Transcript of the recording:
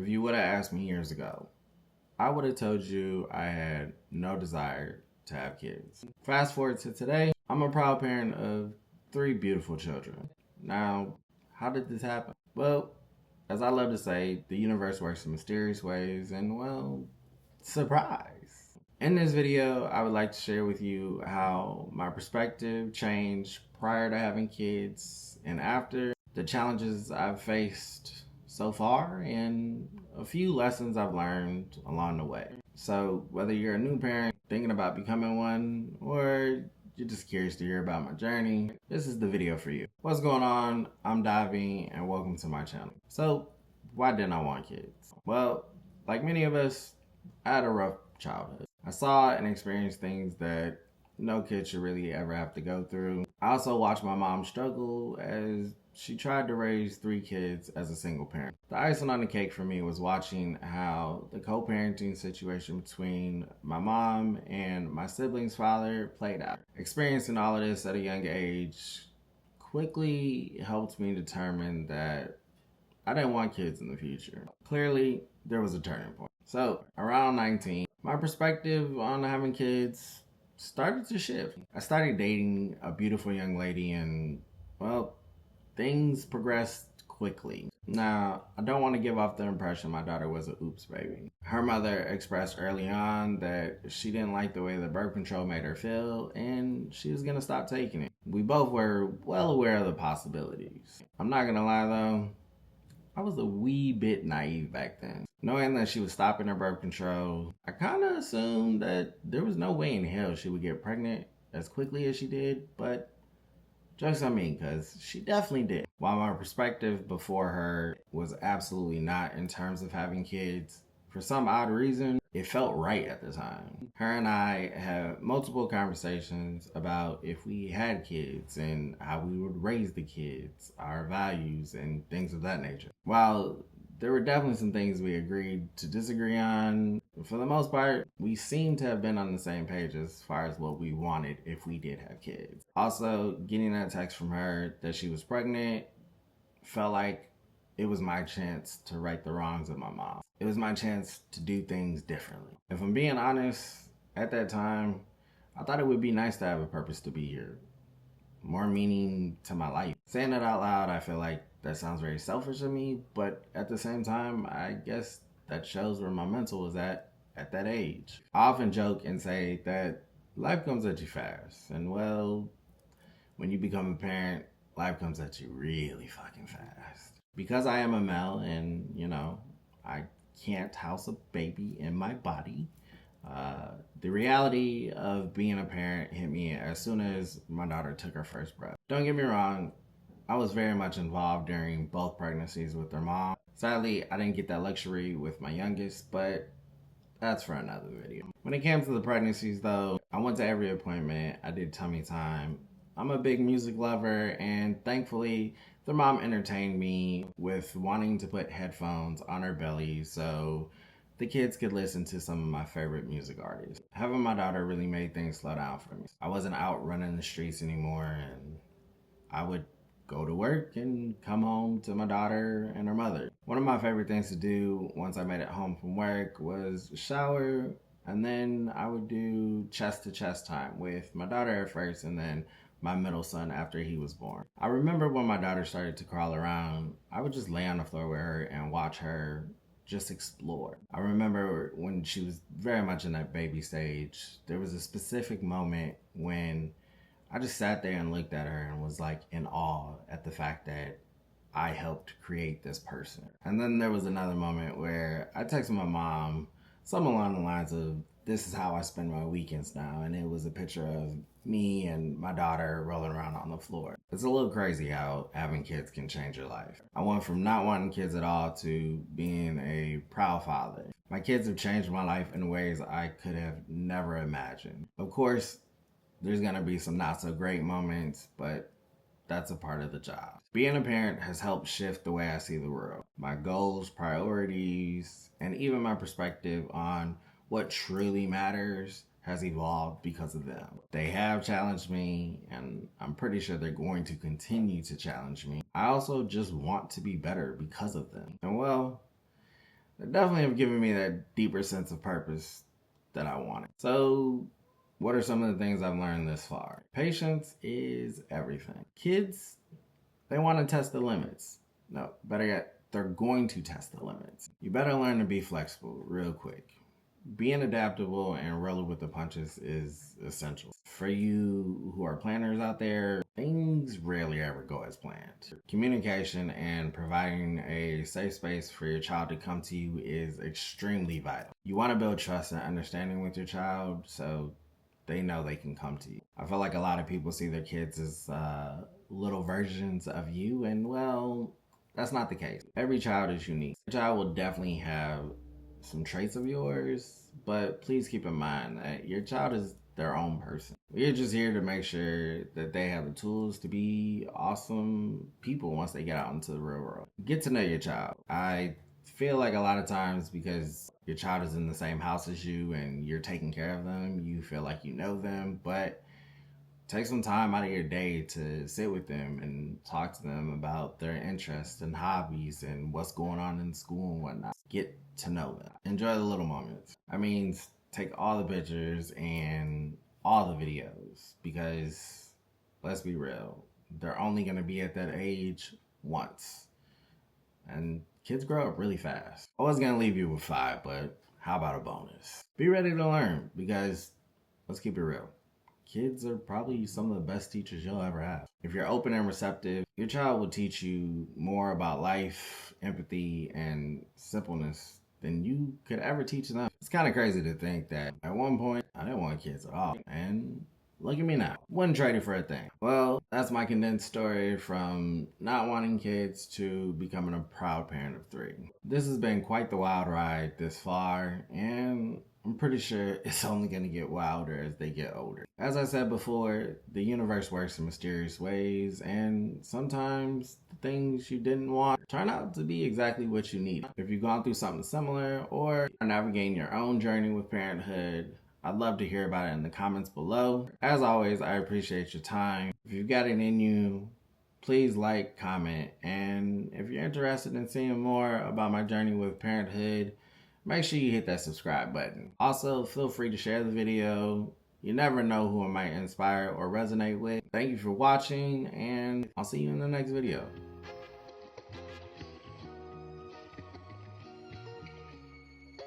If you would have asked me years ago, I would have told you I had no desire to have kids. Fast forward to today, I'm a proud parent of 3 beautiful children. Now, how did this happen? Well, as I love to say, the universe works in mysterious ways, and well, surprise. In this video, I would like to share with you how my perspective changed prior to having kids and after, the challenges I've faced so far, and a few lessons I've learned along the way. So, whether you're a new parent thinking about becoming one, or you're just curious to hear about my journey, this is the video for you. What's going on? I'm Davy, and welcome to my channel. So, why didn't I want kids? Well, like many of us, I had a rough childhood. I saw and experienced things that no kid should really ever have to go through. I also watched my mom struggle as she tried to raise 3 kids as a single parent. The icing on the cake for me was watching how the co-parenting situation between my mom and my sibling's father played out. Experiencing all of this at a young age quickly helped me determine that I didn't want kids in the future. Clearly, there was a turning point. So, around 19, my perspective on having kids started to shift. I started dating a beautiful young lady, and well, things progressed quickly. Now, I don't want to give off the impression my daughter was a oops baby. Her mother expressed early on that she didn't like the way the birth control made her feel, and she was gonna stop taking it. We both were well aware of the possibilities. I'm not gonna lie though, I was a wee bit naive back then. Knowing that she was stopping her birth control, I kind of assumed that there was no way in hell she would get pregnant as quickly as she did, but jokes on me, because she definitely did. While my perspective before her was absolutely not in terms of having kids, for some odd reason, it felt right at the time. Her and I had multiple conversations about if we had kids and how we would raise the kids, our values, and things of that nature. While there were definitely some things we agreed to disagree on, for the most part, we seemed to have been on the same page as far as what we wanted if we did have kids. Also, getting that text from her that she was pregnant felt like it was my chance to right the wrongs of my mom. It was my chance to do things differently. If I'm being honest, at that time, I thought it would be nice to have a purpose to be here. More meaning to my life. Saying it out loud, I feel like that sounds very selfish of me, but at the same time, I guess that shows where my mental was at that age. I often joke and say that life comes at you fast, and well, when you become a parent, life comes at you really fucking fast. Because I am a male and, I can't house a baby in my body, the reality of being a parent hit me as soon as my daughter took her first breath. Don't get me wrong, I was very much involved during both pregnancies with their mom. Sadly, I didn't get that luxury with my youngest, but that's for another video. When it came to the pregnancies though, I went to every appointment, I did tummy time. I'm a big music lover, and thankfully, their mom entertained me with wanting to put headphones on her belly so the kids could listen to some of my favorite music artists. Having my daughter really made things slow down for me. I wasn't out running the streets anymore, and I would go to work and come home to my daughter and her mother. One of my favorite things to do once I made it home from work was shower, and then I would do chest to chest time with my daughter at first, and then my middle son after he was born. I remember when my daughter started to crawl around, I would just lay on the floor with her and watch her just explore. I remember when she was very much in that baby stage, there was a specific moment when I just sat there and looked at her and was like in awe at the fact that I helped create this person. And then there was another moment where I texted my mom something along the lines of, "This is how I spend my weekends now." And it was a picture of me and my daughter rolling around on the floor. It's a little crazy how having kids can change your life. I went from not wanting kids at all to being a proud father. My kids have changed my life in ways I could have never imagined. Of course, there's gonna be some not so great moments, but that's a part of the job. Being a parent has helped shift the way I see the world. My goals, priorities, and even my perspective on what truly matters has evolved because of them. They have challenged me, and I'm pretty sure they're going to continue to challenge me. I also just want to be better because of them. And well, that definitely have given me that deeper sense of purpose that I wanted. So, what are some of the things I've learned this far? Patience is everything. Kids, they want to test the limits. No, better yet, they're going to test the limits. You better learn to be flexible real quick. Being adaptable and rolling with the punches is essential. For you who are planners out there, things rarely ever go as planned. Communication and providing a safe space for your child to come to you is extremely vital. You want to build trust and understanding with your child so they know they can come to you. I feel like a lot of people see their kids as little versions of you, and well, that's not the case. Every child is unique. Your child will definitely have some traits of yours, but please keep in mind that your child is their own person. We're just here to make sure that they have the tools to be awesome people once they get out into the real world. Get to know your child. I feel like a lot of times because your child is in the same house as you and you're taking care of them, you feel like you know them, but take some time out of your day to sit with them and talk to them about their interests and hobbies and what's going on in school and whatnot. Get to know them. Enjoy the little moments. I mean, take all the pictures and all the videos because, let's be real, they're only going to be at that age once. And kids grow up really fast. I was going to leave you with 5, but how about a bonus? Be ready to learn because, let's keep it real, kids are probably some of the best teachers you'll ever have. If you're open and receptive, your child will teach you more about life, empathy, and simpleness than you could ever teach them. It's kind of crazy to think that at one point, I didn't want kids at all. And look at me now. Wouldn't trade it for a thing. Well, that's my condensed story from not wanting kids to becoming a proud parent of 3. This has been quite the wild ride this far, and I'm pretty sure it's only going to get wilder as they get older. As I said before, the universe works in mysterious ways, and sometimes the things you didn't want turn out to be exactly what you need. If you've gone through something similar or are navigating your own journey with parenthood, I'd love to hear about it in the comments below. As always, I appreciate your time. If you've got it in you, please like, comment, and if you're interested in seeing more about my journey with parenthood, make sure you hit that subscribe button. Also, feel free to share the video. You never know who it might inspire or resonate with. Thank you for watching, and I'll see you in the next video.